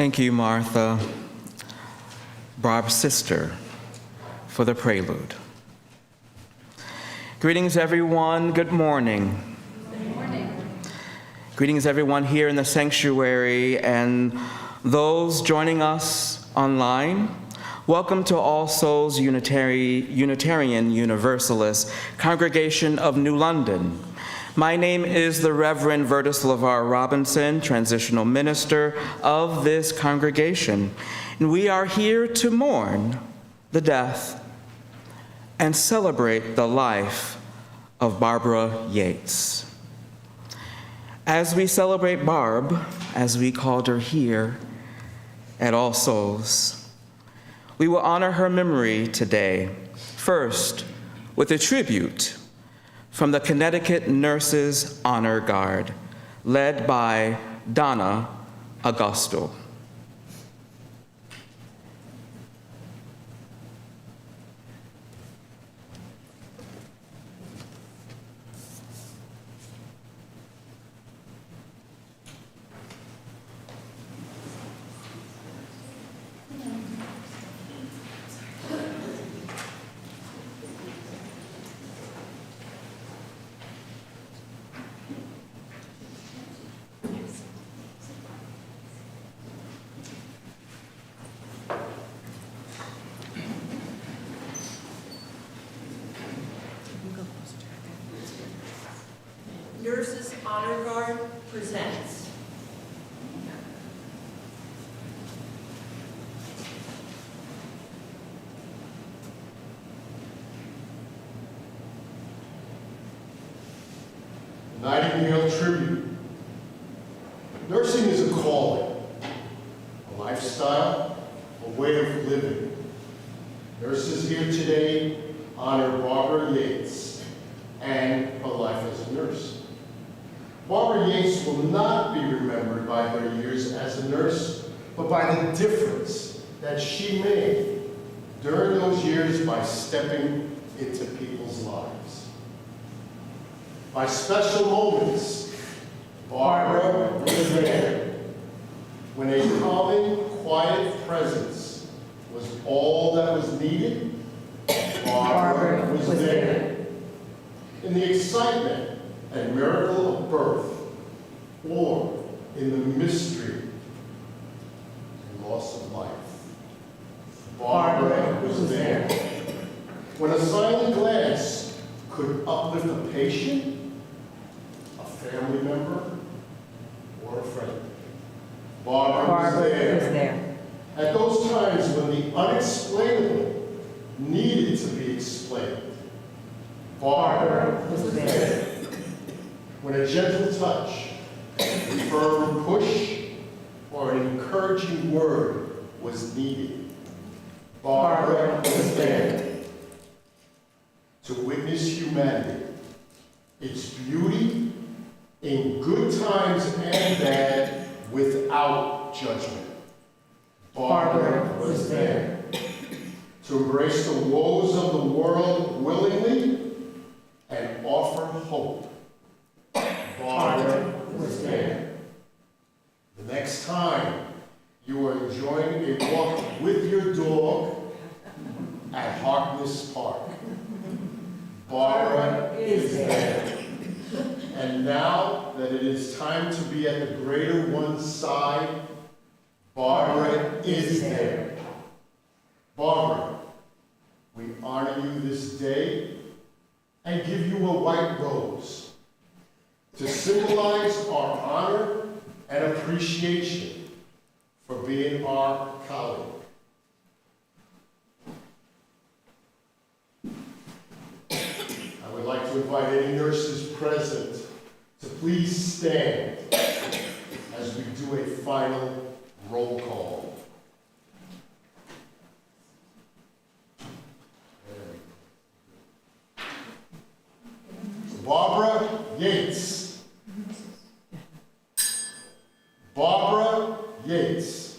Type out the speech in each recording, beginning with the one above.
Thank you, Martha, Barb's sister, for the prelude. Greetings, everyone. Good morning. Good morning. Greetings, everyone here in the sanctuary and those joining us online. Welcome to All Souls Unitarian Universalist Congregation of New London. My name is the Reverend Vertus LeVar Robinson, transitional minister of this congregation, and we are here to mourn the death and celebrate the life of Barbara Yates. As we celebrate Barb, as we called her here at All Souls, we will honor her memory today, first with a tribute from the Connecticut Nurses Honor Guard, led by Donna Augusto. Nurses Honor Guard presents. Nightingale Tribute. Nursing is a calling, a lifestyle, a way of living. Nurses here today honor Barbara Yates and her life as a nurse. Barbara Yates will not be remembered by her years as a nurse, but by the difference that she made during those years by stepping into people's lives. By special moments, Barbara was there. When a calming, quiet presence was all that was needed, Barbara was there. In the excitement and miracle of birth, or in the mystery and loss of life, Barbara was there. When a silent glance could uplift a patient, a family member, or a friend, Barbara was there. At those times when the unexplainable needed to be explained, Barbara was there. When a gentle touch, a firm push, or an encouraging word was needed, Barbara was there. To witness humanity, its beauty in good times and bad without judgment, Barbara was there. To embrace the woes of the world willingly and offer hope, Barbara was there. The next time you are enjoying a walk with your dog at Harkness Park, Barbara is there. And now that it is time to be at the greater one's side, Barbara is there. Barbara, we honor you this day and give you a white rose to symbolize our honor and appreciation for being our colleague. I would like to invite any nurses present to please stand as we do a final roll call. Barbara Yates. Barbara Yates.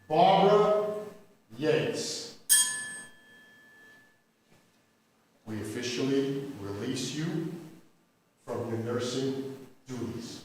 Barbara Yates. We officially release you from your nursing duties.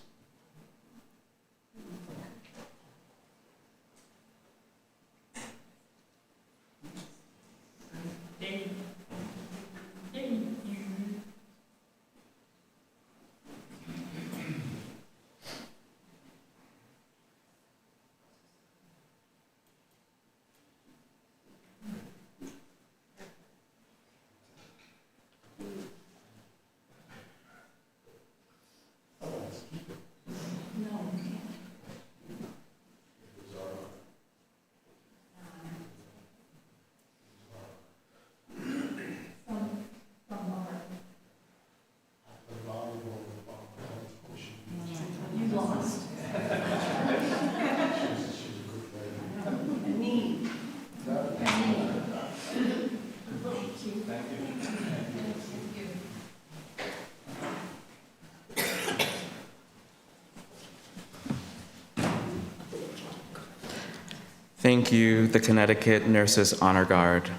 Thank you, the Connecticut Nurses Honor Guard.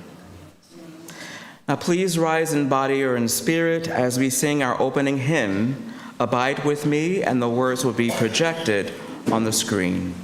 Now please rise in body or in spirit as we sing our opening hymn, Abide With Me, and the words will be projected on the screen.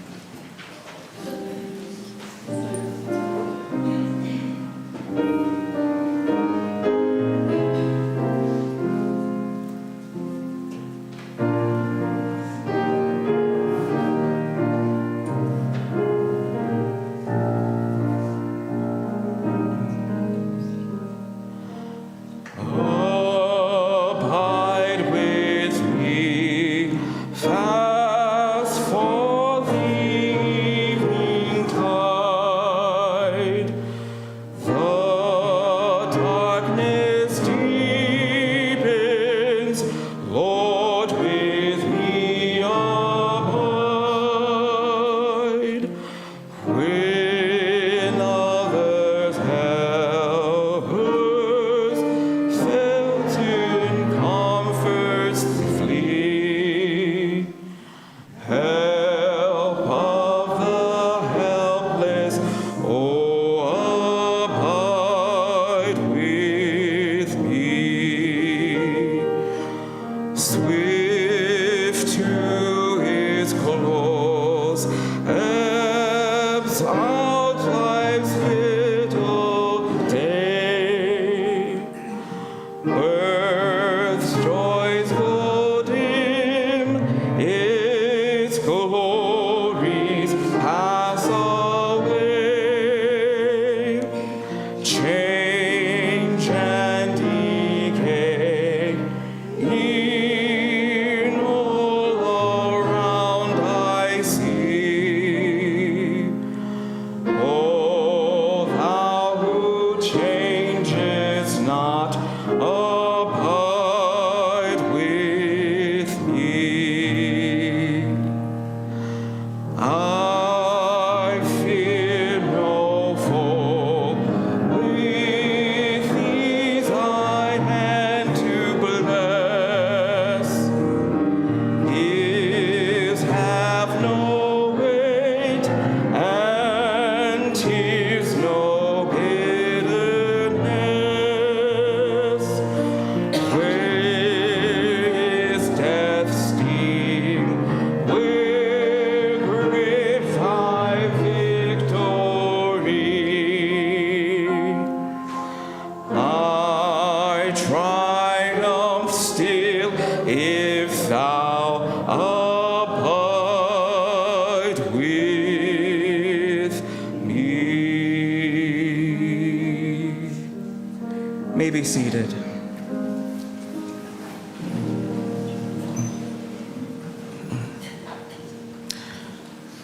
May be seated.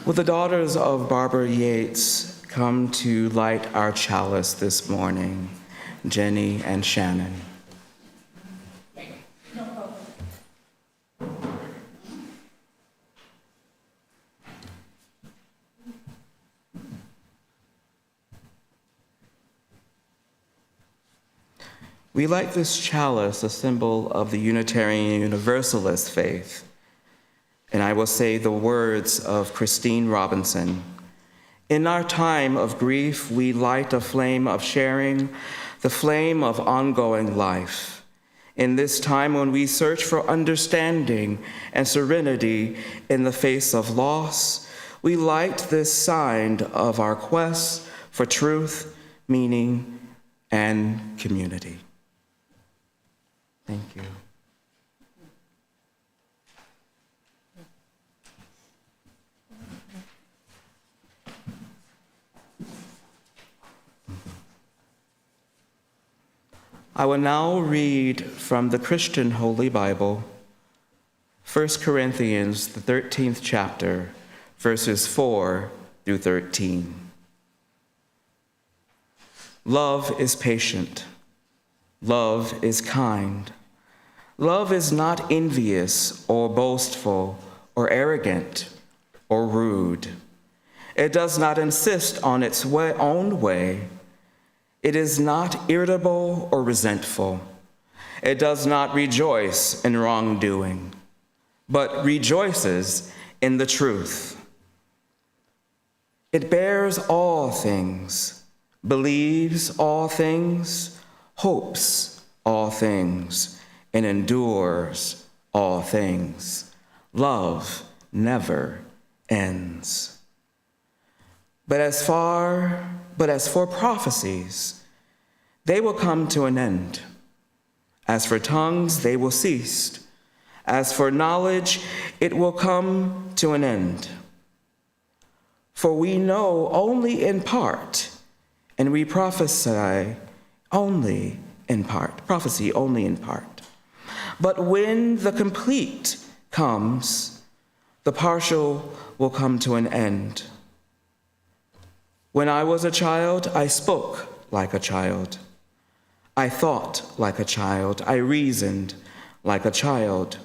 Will the daughters of Barbara Yates come to light our chalice this morning? Jenny and Shannon. We light this chalice, a symbol of the Unitarian Universalist faith. And I will say the words of Christine Robinson. In our time of grief, we light a flame of sharing, the flame of ongoing life. In this time when we search for understanding and serenity in the face of loss, we light this sign of our quest for truth, meaning, and community. Thank you. I will now read from the Christian Holy Bible, 1 Corinthians, the 13th chapter, verses 4 through 13. Love is patient. Love is kind. Love is not envious or boastful or arrogant or rude. It does not insist on its own way. It is not irritable or resentful. It does not rejoice in wrongdoing, but rejoices in the truth. It bears all things, believes all things, hopes all things, and endures all things. Love never ends. But as for prophecies, they will come to an end. As for tongues, they will cease. As for knowledge, it will come to an end. For we know only in part, and we prophesy only in part, prophecy only in part. But when the complete comes, the partial will come to an end. When I was a child, I spoke like a child. I thought like a child. I reasoned like a child.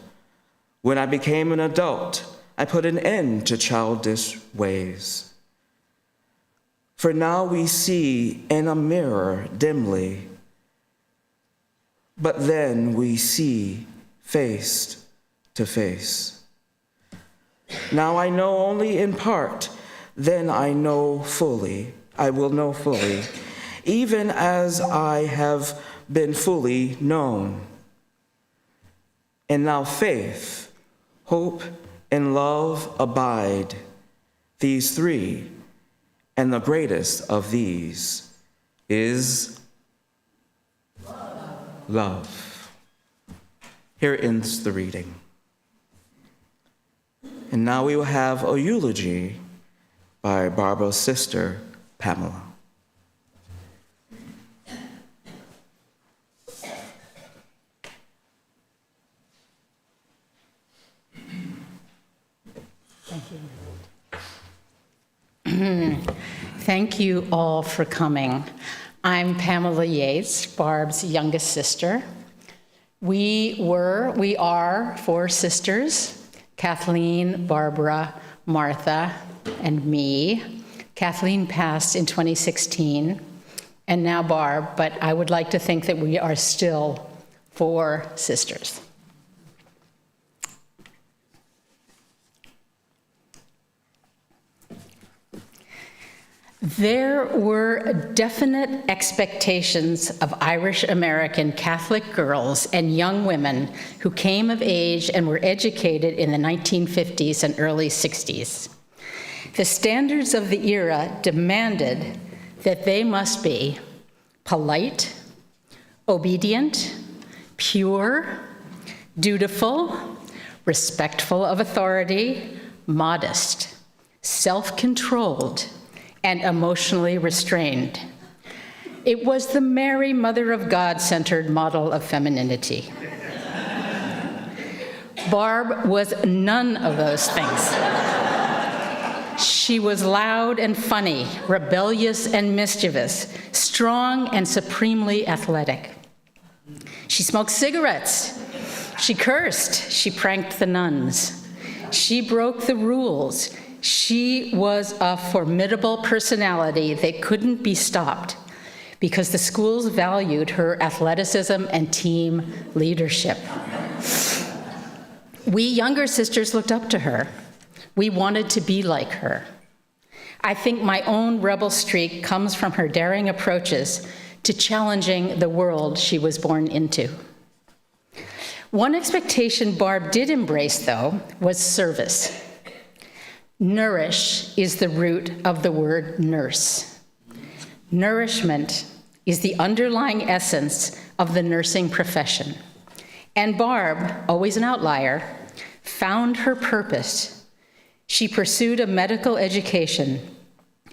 When I became an adult, I put an end to childish ways. For now we see in a mirror dimly, but then we see face to face. Now I know only in part, then I will know fully, even as I have been fully known. And now faith, hope, and love abide, these three, and the greatest of these is love. Here ends the reading. And now we will have a eulogy by Barbara's sister, Pamela. Thank you all for coming. I'm Pamela Yates, Barb's youngest sister. We are four sisters, Kathleen, Barbara, Martha, and me. Kathleen passed in 2016, and now Barb, but I would like to think that we are still four sisters. There were definite expectations of Irish American Catholic girls and young women who came of age and were educated in the 1950s and early 60s. The standards of the era demanded that they must be polite, obedient, pure, dutiful, respectful of authority, modest, self-controlled, and emotionally restrained. It was the Mary, Mother of God-centered model of femininity. Barb was none of those things. She was loud and funny, rebellious and mischievous, strong and supremely athletic. She smoked cigarettes. She cursed. She pranked the nuns. She broke the rules. She was a formidable personality that couldn't be stopped because the schools valued her athleticism and team leadership. We younger sisters looked up to her. We wanted to be like her. I think my own rebel streak comes from her daring approaches to challenging the world she was born into. One expectation Barb did embrace, though, was service. Nourish is the root of the word nurse. Nourishment is the underlying essence of the nursing profession. And Barb, always an outlier, found her purpose. She pursued a medical education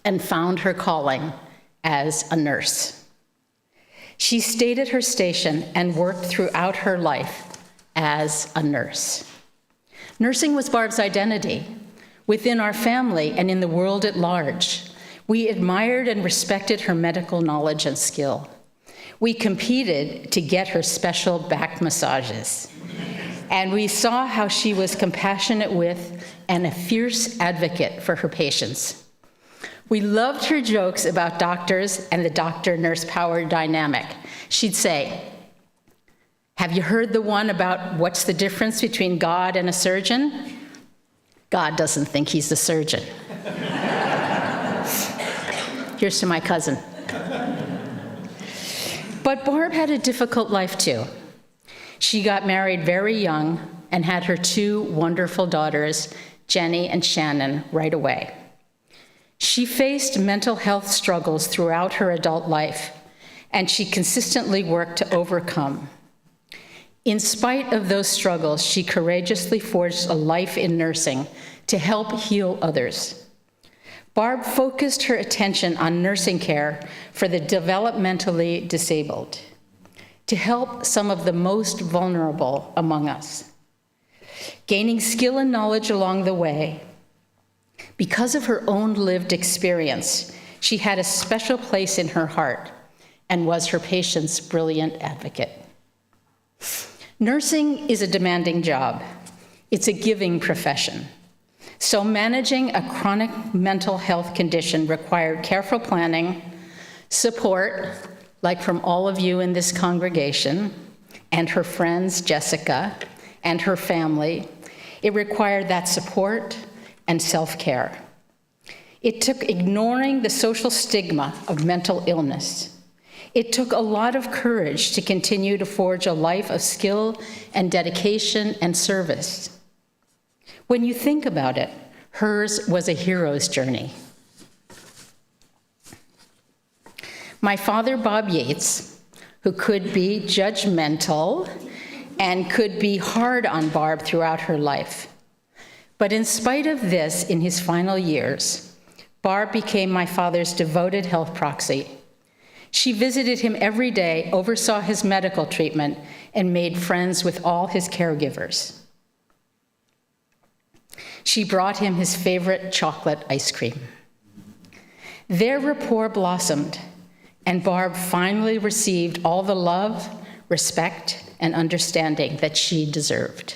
and found her calling as a nurse. She stayed at her station and worked throughout her life as a nurse. Nursing was Barb's identity. Within our family and in the world at large, we admired and respected her medical knowledge and skill. We competed to get her special back massages. And we saw how she was compassionate with and a fierce advocate for her patients. We loved her jokes about doctors and the doctor-nurse power dynamic. She'd say, "Have you heard the one about what's the difference between God and a surgeon? God doesn't think he's a surgeon." Here's to my cousin. But Barb had a difficult life too. She got married very young and had her two wonderful daughters, Jenny and Shannon, right away. She faced mental health struggles throughout her adult life, and she consistently worked to overcome. In spite of those struggles, she courageously forged a life in nursing to help heal others. Barb focused her attention on nursing care for the developmentally disabled, to help some of the most vulnerable among us. Gaining skill and knowledge along the way, because of her own lived experience, she had a special place in her heart and was her patients' brilliant advocate. Nursing is a demanding job. It's a giving profession. So managing a chronic mental health condition required careful planning, support, like from all of you in this congregation, and her friends, Jessica, and her family. It required that support and self-care. It took ignoring the social stigma of mental illness. It took a lot of courage to continue to forge a life of skill and dedication and service. When you think about it, hers was a hero's journey. My father, Bob Yates, who could be judgmental and could be hard on Barb throughout her life. But in spite of this, in his final years, Barb became my father's devoted health proxy. She visited him every day, oversaw his medical treatment, and made friends with all his caregivers. She brought him his favorite chocolate ice cream. Their rapport blossomed, and Barb finally received all the love, respect, and understanding that she deserved.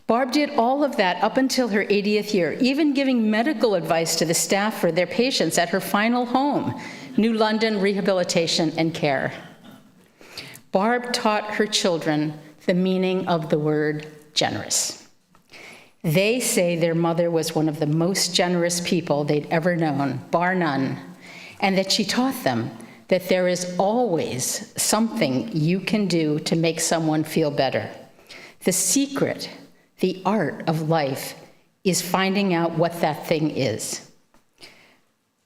Barb did all of that up until her 80th year, even giving medical advice to the staff for their patients at her final home, New London Rehabilitation and Care. Barb taught her children the meaning of the word generous. They say their mother was one of the most generous people they'd ever known, bar none, and that she taught them that there is always something you can do to make someone feel better. The secret, the art of life, is finding out what that thing is.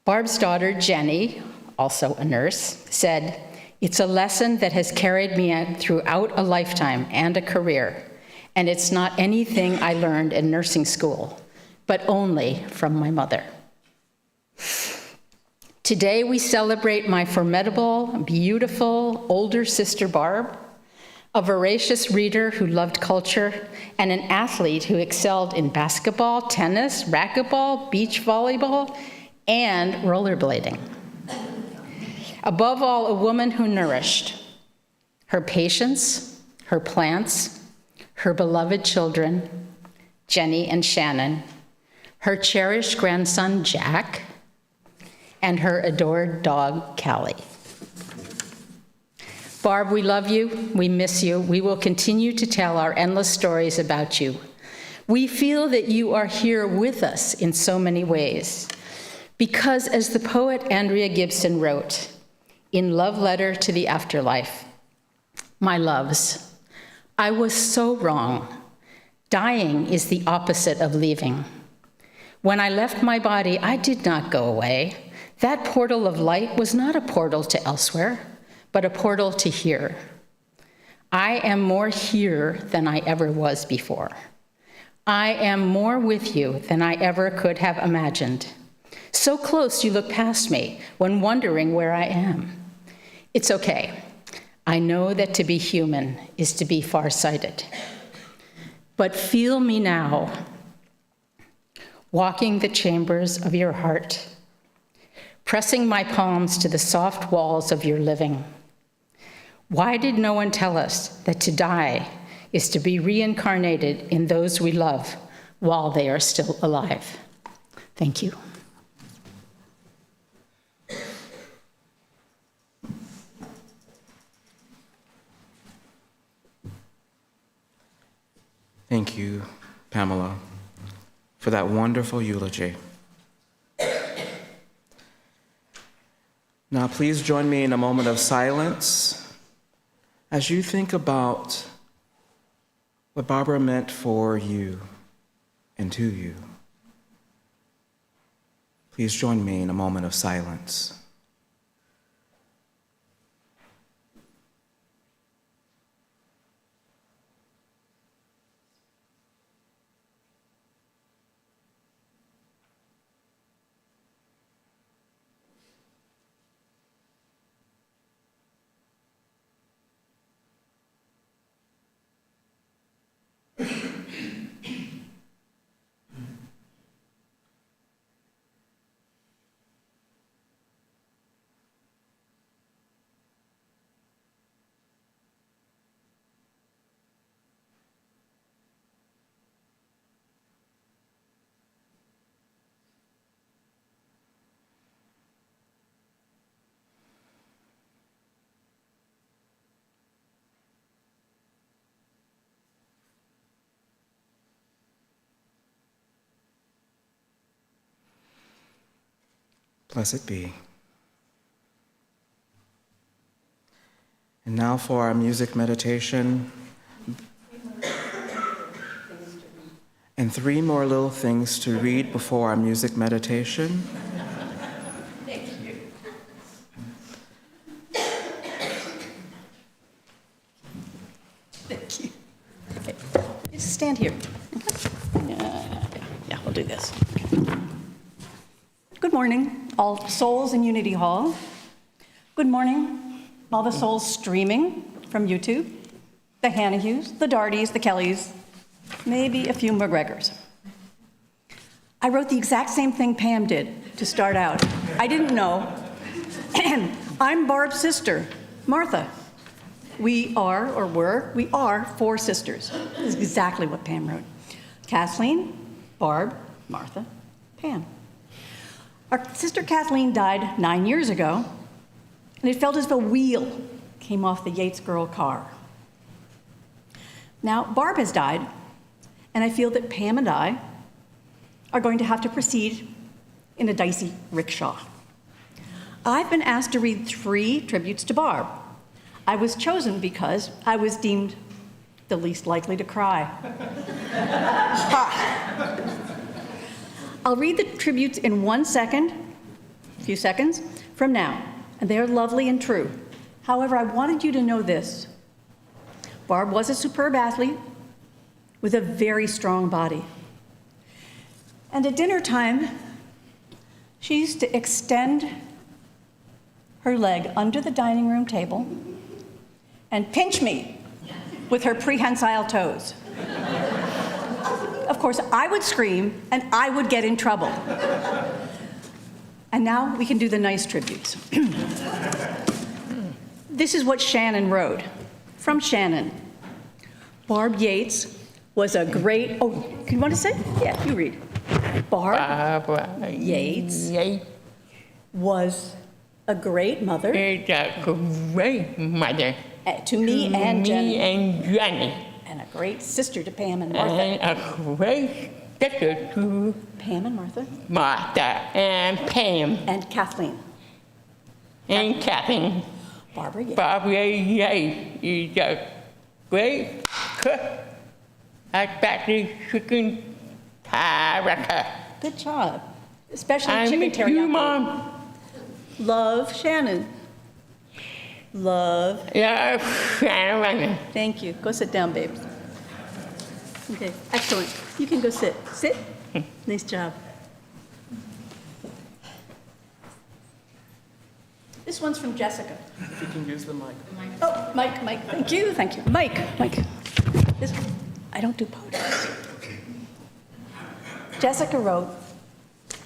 Barb's daughter, Jenny, also a nurse, said, "It's a lesson that has carried me throughout a lifetime and a career, and it's not anything I learned in nursing school, but only from my mother." Today we celebrate my formidable, beautiful older sister Barb, a voracious reader who loved culture, and an athlete who excelled in basketball, tennis, racquetball, beach volleyball, and rollerblading. Above all, a woman who nourished her patients, her plants, her beloved children, Jenny and Shannon, her cherished grandson, Jack, and her adored dog, Callie. Barb, we love you, we miss you. We will continue to tell our endless stories about you. We feel that you are here with us in so many ways. Because as the poet Andrea Gibson wrote in Love Letter to the Afterlife, "My loves, I was so wrong. Dying is the opposite of leaving. When I left my body, I did not go away. That portal of light was not a portal to elsewhere, but a portal to here. I am more here than I ever was before. I am more with you than I ever could have imagined. So close you look past me when wondering where I am. It's okay. I know that to be human is to be farsighted. But feel me now, walking the chambers of your heart, pressing my palms to the soft walls of your living. Why did no one tell us that to die is to be reincarnated in those we love while they are still alive?" Thank you. Thank you, Pamela, for that wonderful eulogy. Now, please join me in a moment of silence as you think about what Barbara meant for you and to you. Please join me in a moment of silence. Blessed be. And now for our music meditation. And 3 more little things to read before our music meditation. Thank you. Okay. Just stand here. Yeah, we'll do this. Good morning, all souls in Unity Hall. Good morning, all the souls streaming from YouTube, the Hannahus, the Dartys, the Kellys, maybe a few McGregors. I wrote the exact same thing Pam did to start out. I didn't know. I'm Barb's sister, Martha. We are, or were, we are 4 sisters. This is exactly what Pam wrote. Kathleen, Barb, Martha, Pam. Our sister Kathleen died 9 years ago, and it felt as if a wheel came off the Yates girl car. Now, Barb has died, and I feel that Pam and I are going to have to proceed in a dicey rickshaw. I've been asked to read 3 tributes to Barb. I was chosen because I was deemed the least likely to cry. I'll read the tributes in 1 second, a few seconds, from now, and they are lovely and true. However, I wanted you to know this. Barb was a superb athlete with a very strong body. And at dinner time, she used to extend her leg under the dining room table and pinch me with her prehensile toes. Of course, I would scream and I would get in trouble. And now we can do the nice tributes. This is what Shannon wrote. From Shannon. Barb Yates was a great, oh, you want to say? Yeah, you read. Barb Yates was a great mother. Is a great mother. To me and Jenny. And Jenny. And a great sister to Pam and Martha. And a great sister to Pam and Martha. Martha and Pam. And Kathleen. And Kathleen. Barbara Yates. Barbara Yates is a great cook at Factory Chicken Taraka. Good job. Especially I chicken miss you, teriyaki. Mom. Love, Shannon. Love. Yeah, Shannon. Thank you. Go sit down, babes. Okay, excellent. You can go sit. Sit. Nice job. This one's from Jessica. If you can use the mic. Oh, Mike, thank you. Mike. This, I don't do photos. Jessica wrote,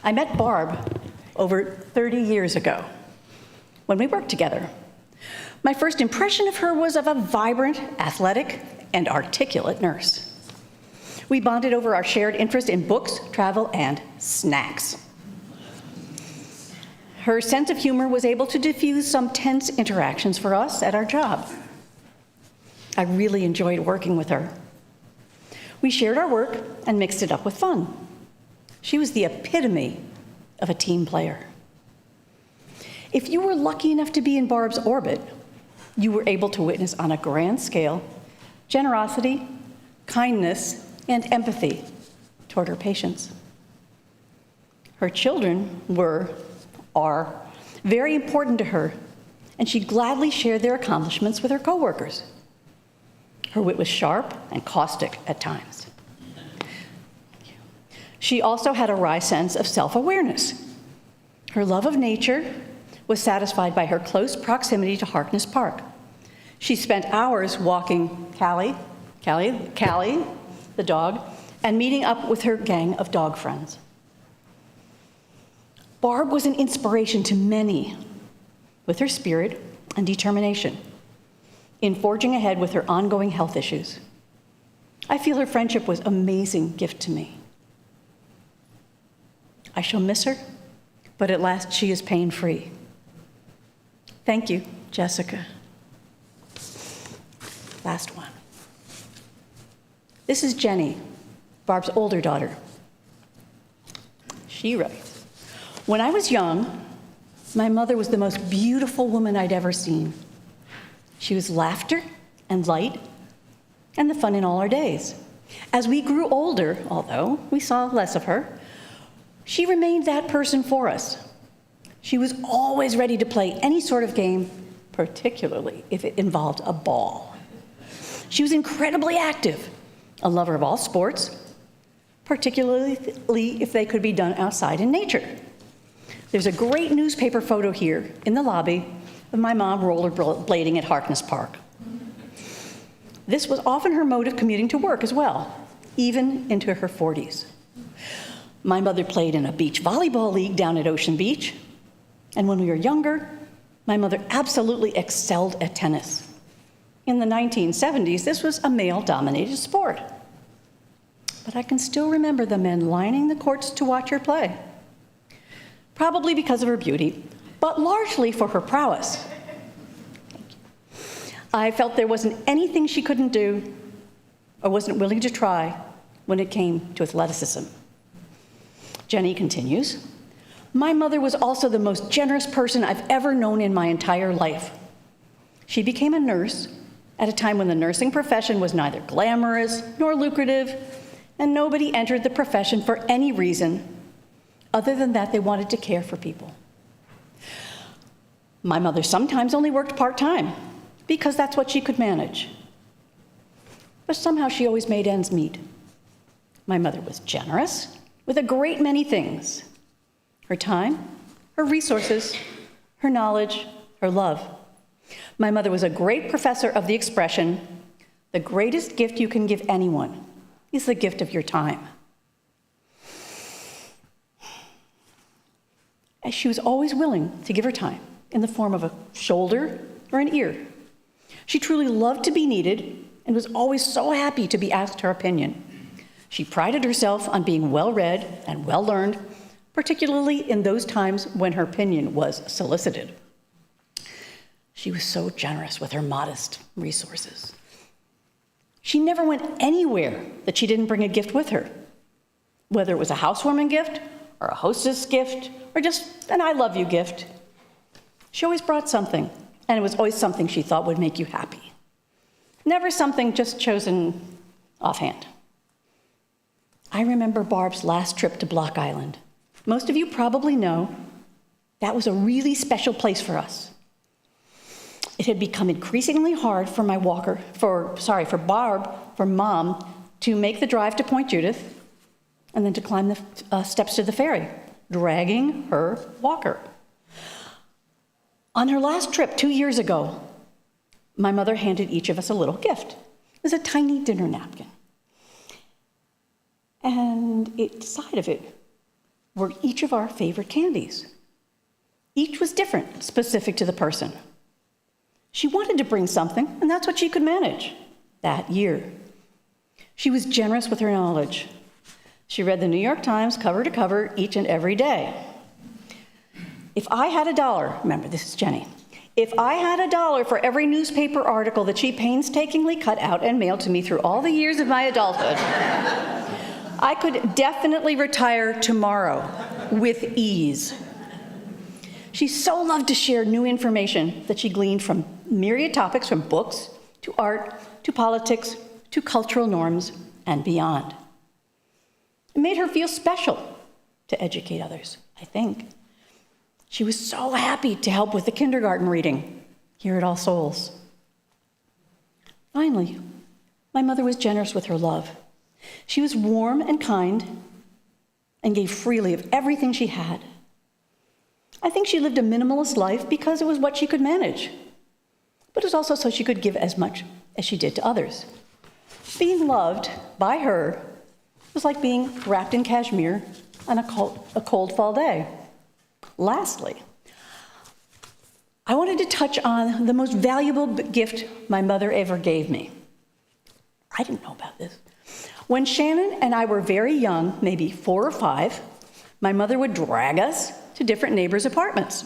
I met Barb over 30 years ago when we worked together. My first impression of her was of a vibrant, athletic, and articulate nurse. We bonded over our shared interest in books, travel, and snacks. Her sense of humor was able to diffuse some tense interactions for us at our job. I really enjoyed working with her. We shared our work and mixed it up with fun. She was the epitome of a team player. If you were lucky enough to be in Barb's orbit, you were able to witness on a grand scale generosity, kindness, and empathy toward her patients. Her children are very important to her, and she gladly shared their accomplishments with her coworkers. Her wit was sharp and caustic at times. She also had a wry sense of self-awareness. Her love of nature was satisfied by her close proximity to Harkness Park. She spent hours walking Callie, the dog, and meeting up with her gang of dog friends. Barb was an inspiration to many with her spirit and determination in forging ahead with her ongoing health issues. I feel her friendship was an amazing gift to me. I shall miss her, but at last she is pain-free. Thank you, Jessica. Last one. This is Jenny, Barb's older daughter. She writes, "When I was young, my mother was the most beautiful woman I'd ever seen. She was laughter and light and the fun in all our days. As we grew older, although we saw less of her, she remained that person for us. She was always ready to play any sort of game, particularly if it involved a ball. She was incredibly active, a lover of all sports, particularly if they could be done outside in nature. There's a great newspaper photo here in the lobby of my mom rollerblading at Harkness Park. This was often her mode of commuting to work as well, even into her 40s. My mother played in a beach volleyball league down at Ocean Beach, and when we were younger, my mother absolutely excelled at tennis. In the 1970s, this was a male-dominated sport. But I can still remember the men lining the courts to watch her play, probably because of her beauty, but largely for her prowess. I felt there wasn't anything she couldn't do or wasn't willing to try when it came to athleticism." Jenny continues, "My mother was also the most generous person I've ever known in my entire life. She became a nurse at a time when the nursing profession was neither glamorous nor lucrative, and nobody entered the profession for any reason other than that they wanted to care for people. My mother sometimes only worked part-time because that's what she could manage. But somehow she always made ends meet. My mother was generous with a great many things: her time, her resources, her knowledge, her love. My mother was a great professor of the expression, 'The greatest gift you can give anyone is the gift of your time.' And she was always willing to give her time in the form of a shoulder or an ear. She truly loved to be needed and was always so happy to be asked her opinion. She prided herself on being well-read and well-learned, particularly in those times when her opinion was solicited. She was so generous with her modest resources. She never went anywhere that she didn't bring a gift with her, whether it was a housewarming gift or a hostess gift or just an I love you gift. She always brought something, and it was always something she thought would make you happy. Never something just chosen offhand. I remember Barb's last trip to Block Island. Most of you probably know that was a really special place for us. It had become increasingly hard for Mom, to make the drive to Point Judith and then to climb the steps to the ferry, dragging her walker. On her last trip 2 years ago, my mother handed each of us a little gift. It was a tiny dinner napkin. And inside of it were each of our favorite candies. Each was different, specific to the person. She wanted to bring something, and that's what she could manage that year. She was generous with her knowledge. She read the New York Times cover to cover each and every day. If I had $1, remember, this is Jenny. If I had $1 for every newspaper article that she painstakingly cut out and mailed to me through all the years of my adulthood, I could definitely retire tomorrow with ease. She so loved to share new information that she gleaned from myriad topics, from books to art to politics to cultural norms and beyond. It made her feel special to educate others, I think. She was so happy to help with the kindergarten reading here at All Souls. Finally, my mother was generous with her love. She was warm and kind and gave freely of everything she had. I think she lived a minimalist life because it was what she could manage, but it was also so she could give as much as she did to others. Being loved by her was like being wrapped in cashmere on a cold fall day. Lastly, I wanted to touch on the most valuable gift my mother ever gave me. I didn't know about this. When Shannon and I were very young, maybe 4 or 5, my mother would drag us to different neighbors' apartments.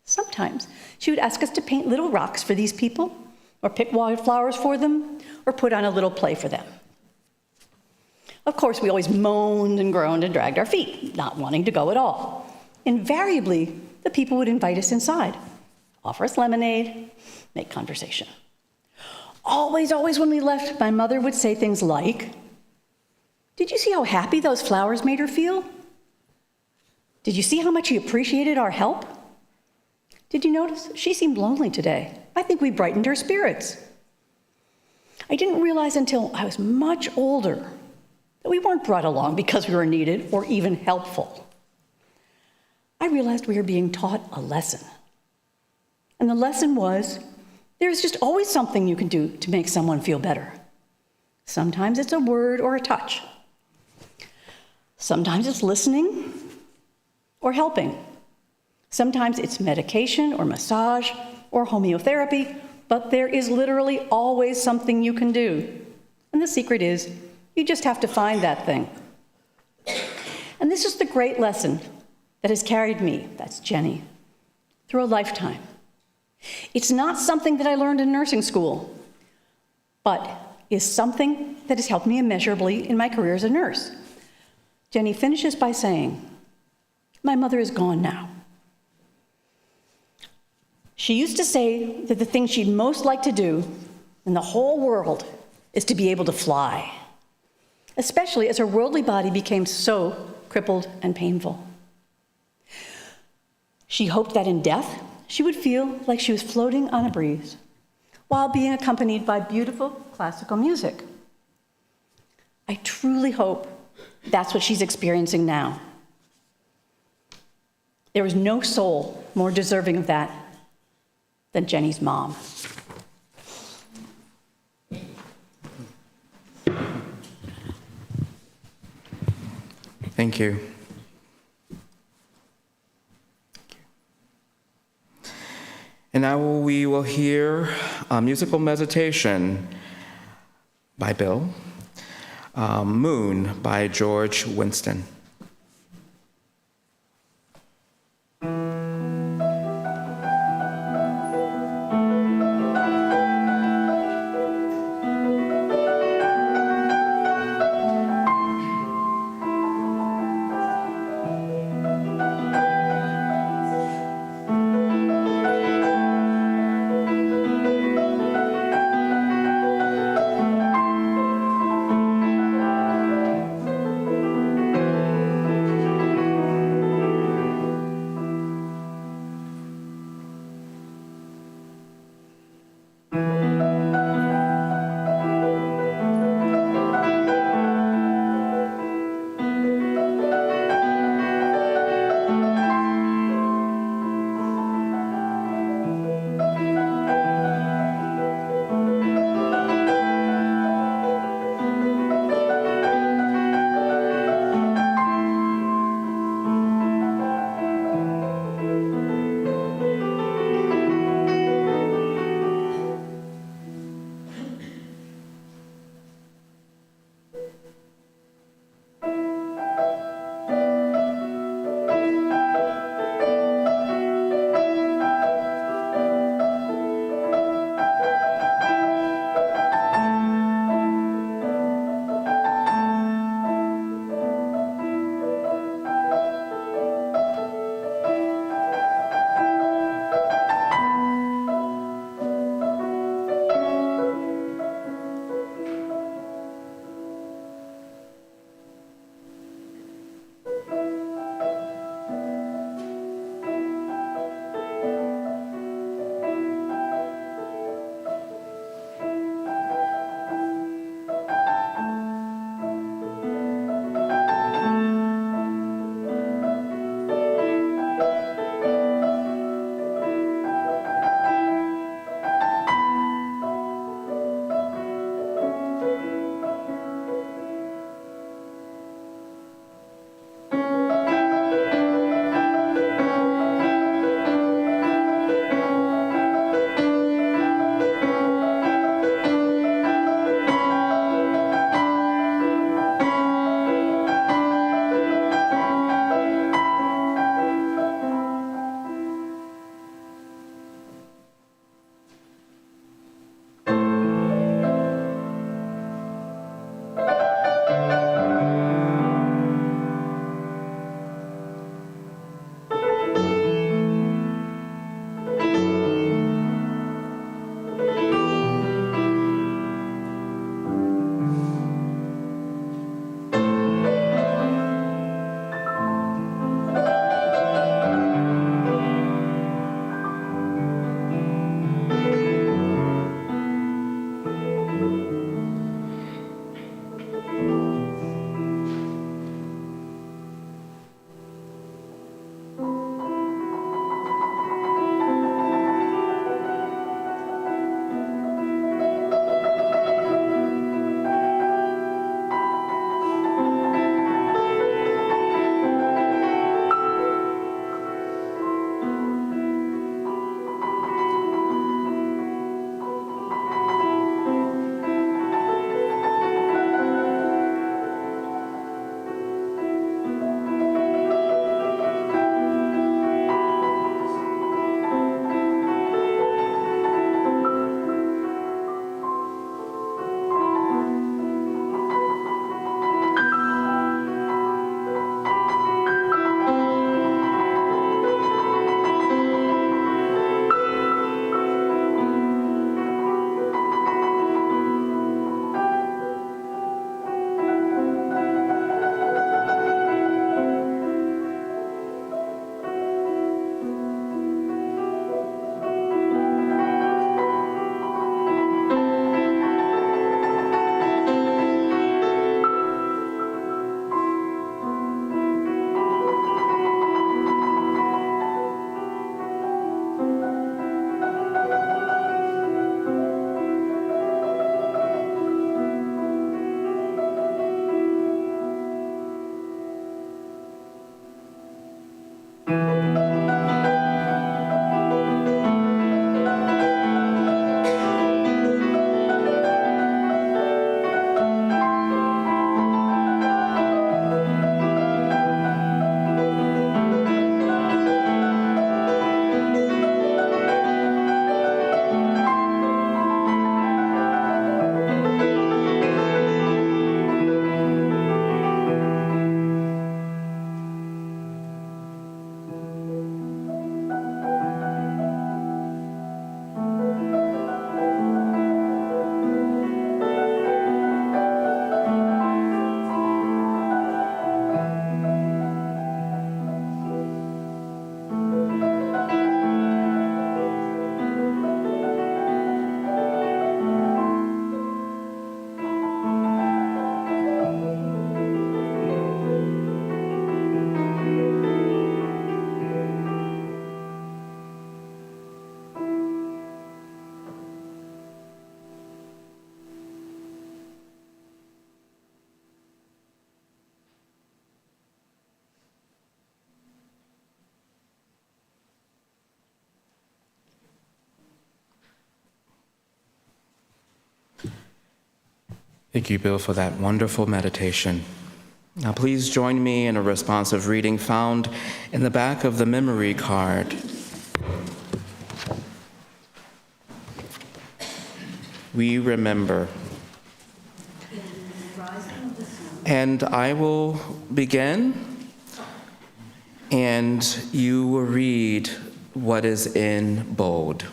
Sometimes she would ask us to paint little rocks for these people, or pick wildflowers for them, or put on a little play for them. Of course, we always moaned and groaned and dragged our feet, not wanting to go at all. Invariably, the people would invite us inside, offer us lemonade, make conversation. Always when we left, my mother would say things like, "Did you see how happy those flowers made her feel? Did you see how much she appreciated our help? Did you notice she seemed lonely today? I think we brightened her spirits." I didn't realize until I was much older that we weren't brought along because we were needed or even helpful. I realized we were being taught a lesson. And the lesson was, there's just always something you can do to make someone feel better. Sometimes it's a word or a touch. Sometimes it's listening or helping. Sometimes it's medication or massage or homeotherapy, but there is literally always something you can do. And the secret is, you just have to find that thing. And this is the great lesson that has carried me, that's Jenny, through a lifetime. It's not something that I learned in nursing school, but is something that has helped me immeasurably in my career as a nurse. Jenny finishes by saying, "My mother is gone now. She used to say that the thing she'd most like to do in the whole world is to be able to fly, especially as her worldly body became so crippled and painful. She hoped that in death, she would feel like she was floating on a breeze while being accompanied by beautiful classical music. I truly hope that's what she's experiencing now. There is no soul more deserving of that than Jenny's mom." Thank you. And now we will hear a musical meditation by Bill, Moon by George Winston. Thank you, Bill, for that wonderful meditation. Now, please join me in a responsive reading found in the back of the memory card. We remember. And I will begin, and you will read what is in bold.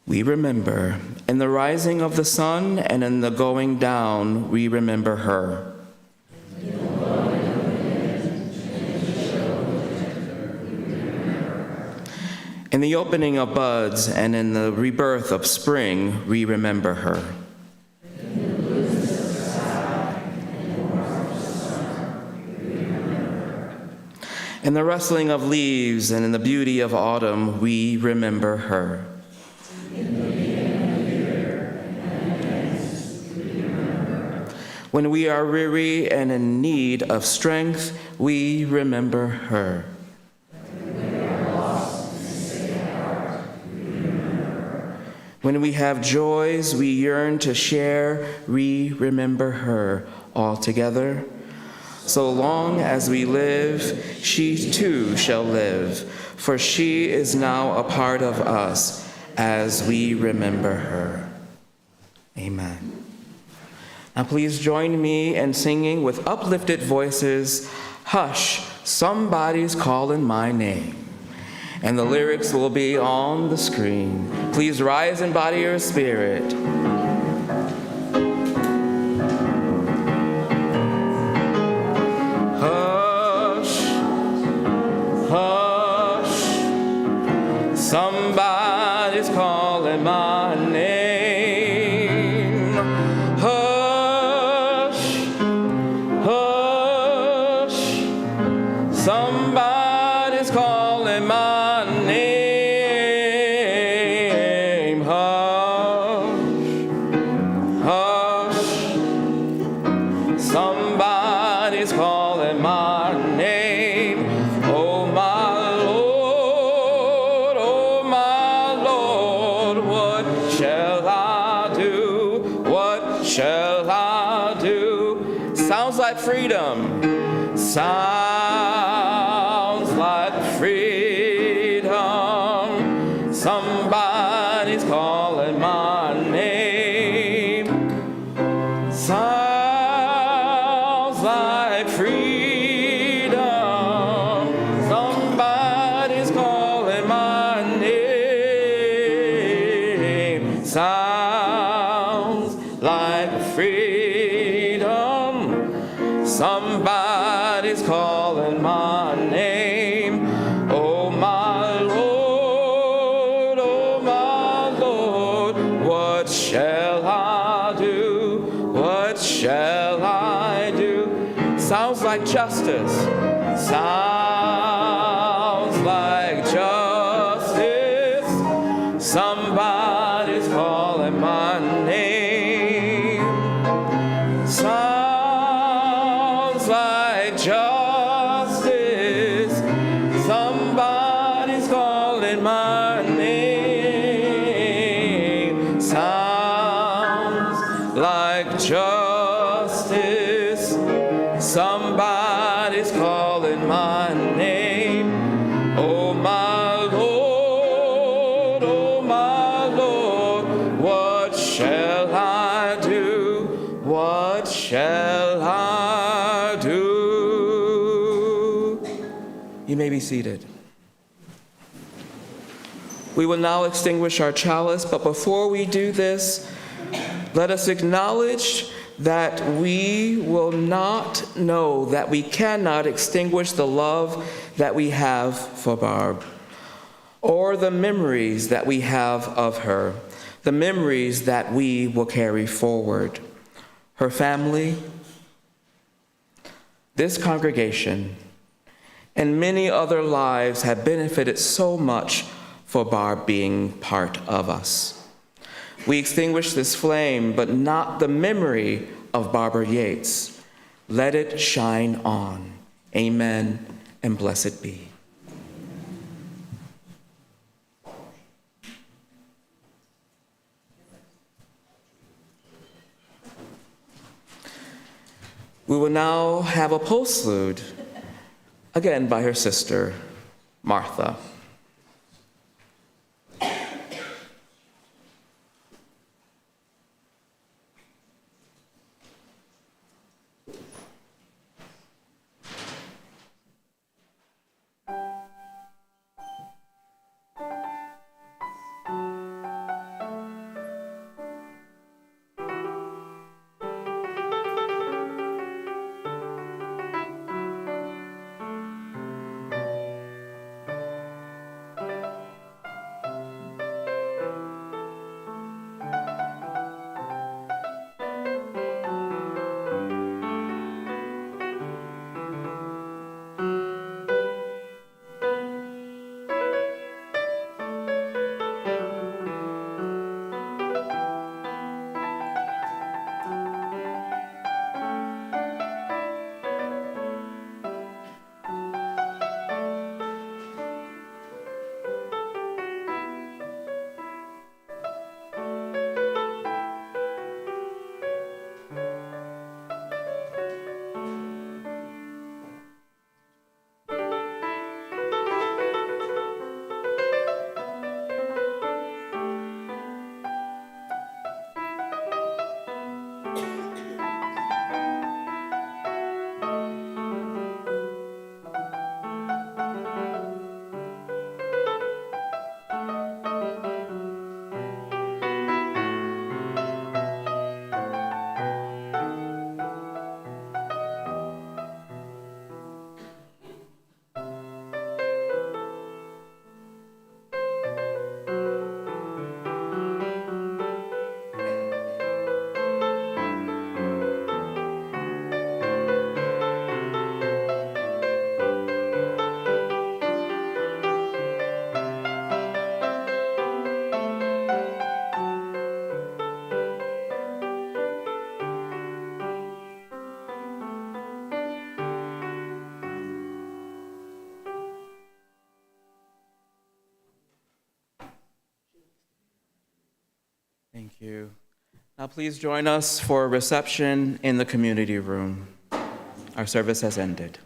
We remember. In the rising of the sun and in the going down, we remember her. In the opening of buds and in the rebirth of spring, we remember her. In the rustling of leaves and in the beauty of autumn, we remember her. When we are weary and in need of strength, we remember her. When we have joys we yearn to share, we remember her. All together. So long as we live, she too shall live, for she is now a part of us as we remember her. Amen. Now please join me in singing with uplifted voices, "Hush, somebody's calling my name." And the lyrics will be on the screen. Please rise in body or spirit. Somebody's calling my name. Hush, hush. Somebody's calling my name. Hush, hush. Somebody's calling my name. Oh, my shall I do? Sounds like freedom. Sounds like freedom. Somebody's calling my name. Sounds like freedom. Somebody's calling my name. Sounds like freedom. Somebody's calling my name. Oh my Lord, what shall I do? What shall I do? Sounds like justice. Sounds like justice. Somebody's calling my name. Sounds like justice. Somebody's calling my name. Sounds like justice. Somebody's calling my name. Oh my Lord, what shall I do? What shall I do? You may be seated. We will now extinguish our chalice, but before we do this, let us acknowledge that we will not know, that we cannot extinguish the love that we have for Barb, or the memories that we have of her, the memories that we will carry forward. Her family, this congregation, and many other lives have benefited so much for Barb being part of us. We extinguish this flame, but not the memory of Barbara Yates. Let it shine on. Amen, and blessed be. We will now have a postlude, again by her sister, Martha. Thank you. Now please join us for a reception in the community room. Our service has ended.